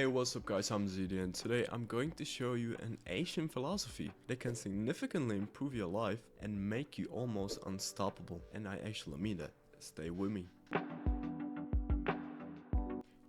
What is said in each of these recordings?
Hey, what's up guys, I'm ZD and today I'm going to show you an Asian philosophy that can significantly improve your life and make you almost unstoppable. And I actually mean that. Stay with me.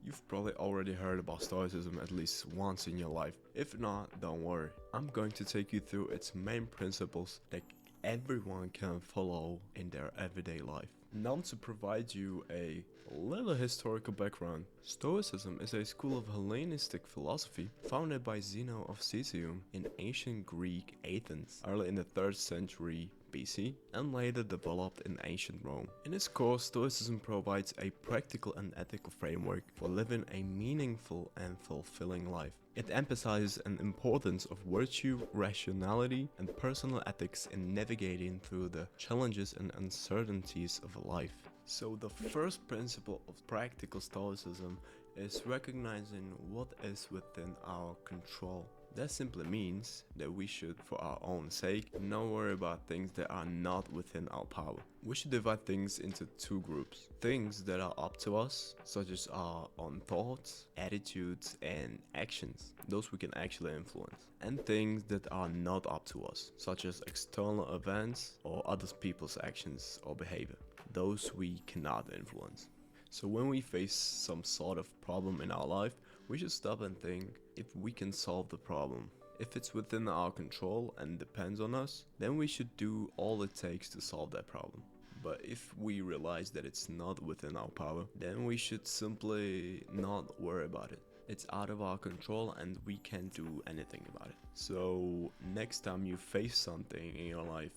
You've probably already heard about Stoicism at least once in your life. If not, don't worry. I'm going to take you through its main principles that everyone can follow in their everyday life. Now to provide you a little historical background, Stoicism is a school of Hellenistic philosophy founded by Zeno of Citium in ancient Greek Athens early in the 3rd century BC and later developed in ancient Rome. In its core, Stoicism provides a practical and ethical framework for living a meaningful and fulfilling life. It emphasizes an importance of virtue, rationality, and personal ethics in navigating through the challenges and uncertainties of life. So the first principle of practical Stoicism is recognizing what is within our control. That simply means that we should, for our own sake, not worry about things that are not within our power. We should divide things into two groups. Things that are up to us, such as our own thoughts, attitudes, and actions. Those we can actually influence. And things that are not up to us, such as external events or other people's actions or behavior. Those we cannot influence. So when we face some sort of problem in our life, we should stop and think if we can solve the problem. If it's within our control and depends on us, then we should do all it takes to solve that problem. But if we realize that it's not within our power, then we should simply not worry about it. It's out of our control and we can't do anything about it. So next time you face something in your life,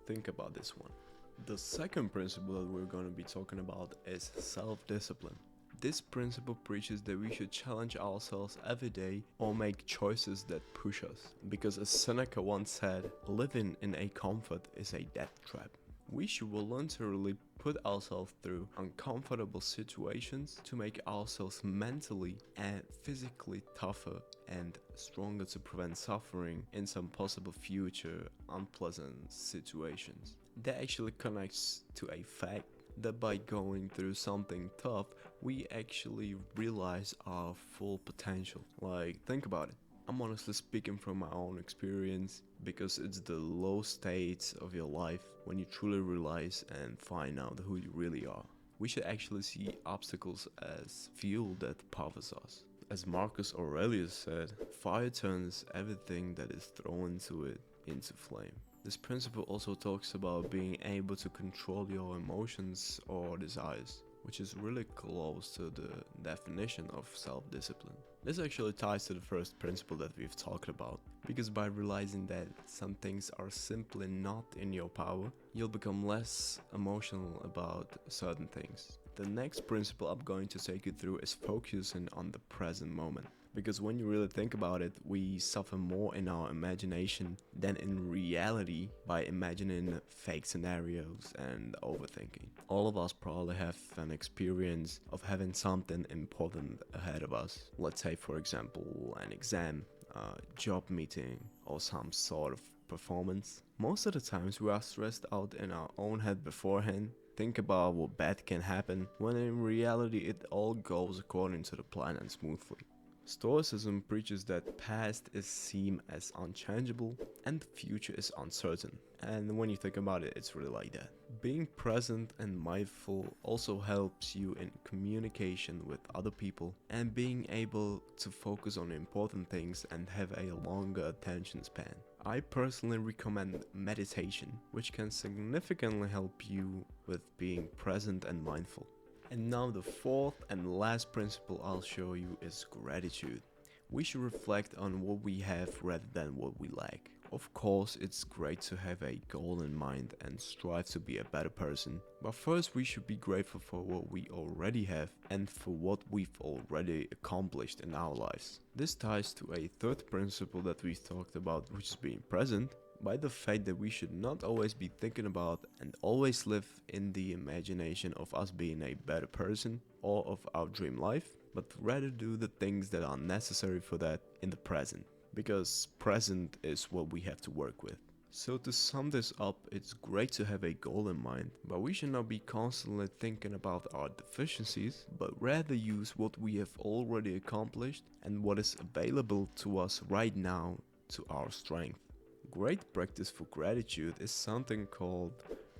think about this one. The second principle that we're going to be talking about is self-discipline. This principle preaches that we should challenge ourselves every day or make choices that push us. Because as Seneca once said, living in a comfort is a death trap. We should voluntarily put ourselves through uncomfortable situations to make ourselves mentally and physically tougher and stronger to prevent suffering in some possible future unpleasant situations. That actually connects to a fact that by going through something tough, we actually realize our full potential. Like, think about it. I'm honestly speaking from my own experience because it's the low states of your life when you truly realize and find out who you really are. We should actually see obstacles as fuel that powers us. As Marcus Aurelius said, fire turns everything that is thrown into it into flame. This principle also talks about being able to control your emotions or desires, which is really close to the definition of self-discipline. This actually ties to the first principle that we've talked about, because by realizing that some things are simply not in your power, you'll become less emotional about certain things. The next principle I'm going to take you through is focusing on the present moment. Because when you really think about it, we suffer more in our imagination than in reality by imagining fake scenarios and overthinking. All of us probably have an experience of having something important ahead of us. Let's say, for example, an exam, a job meeting, or some sort of performance. Most of the times we are stressed out in our own head beforehand, think about what bad can happen, when in reality it all goes according to the plan and smoothly. Stoicism preaches that past is seen as unchangeable and the future is uncertain. And when you think about it, it's really like that. Being present and mindful also helps you in communication with other people and being able to focus on important things and have a longer attention span. I personally recommend meditation, which can significantly help you with being present and mindful. And now the fourth and last principle I'll show you is gratitude. We should reflect on what we have rather than what we lack. Of course, it's great to have a goal in mind and strive to be a better person, but first we should be grateful for what we already have and for what we've already accomplished in our lives. This ties to a third principle that we've talked about, which is being present. By the fact that we should not always be thinking about and always live in the imagination of us being a better person or of our dream life, but rather do the things that are necessary for that in the present, because present is what we have to work with. So to sum this up, it's great to have a goal in mind, but we should not be constantly thinking about our deficiencies, but rather use what we have already accomplished and what is available to us right now to our strength. Great practice for gratitude is something called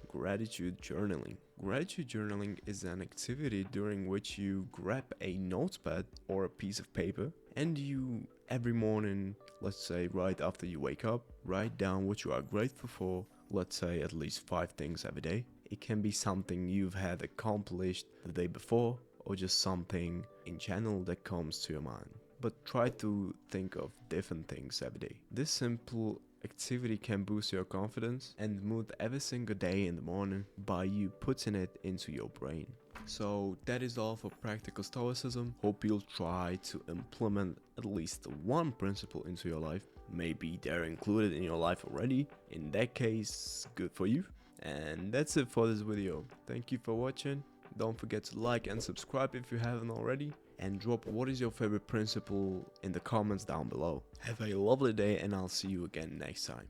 gratitude journaling. Gratitude journaling is an activity during which you grab a notepad or a piece of paper and you every morning, let's say right after you wake up, write down what you are grateful for, let's say at least 5 things every day. It can be something you've had accomplished the day before or just something in general that comes to your mind. But try to think of different things every day. This simple activity can boost your confidence and mood every single day in the morning by you putting it into your brain. So that is all for practical stoicism. Hope you'll try to implement at least one principle into your life. Maybe they're included in your life already. In that case, good for you. And that's it for this video. Thank you for watching. Don't forget to like and subscribe if you haven't already. And drop what is your favorite principle in the comments down below. Have a lovely day and I'll see you again next time.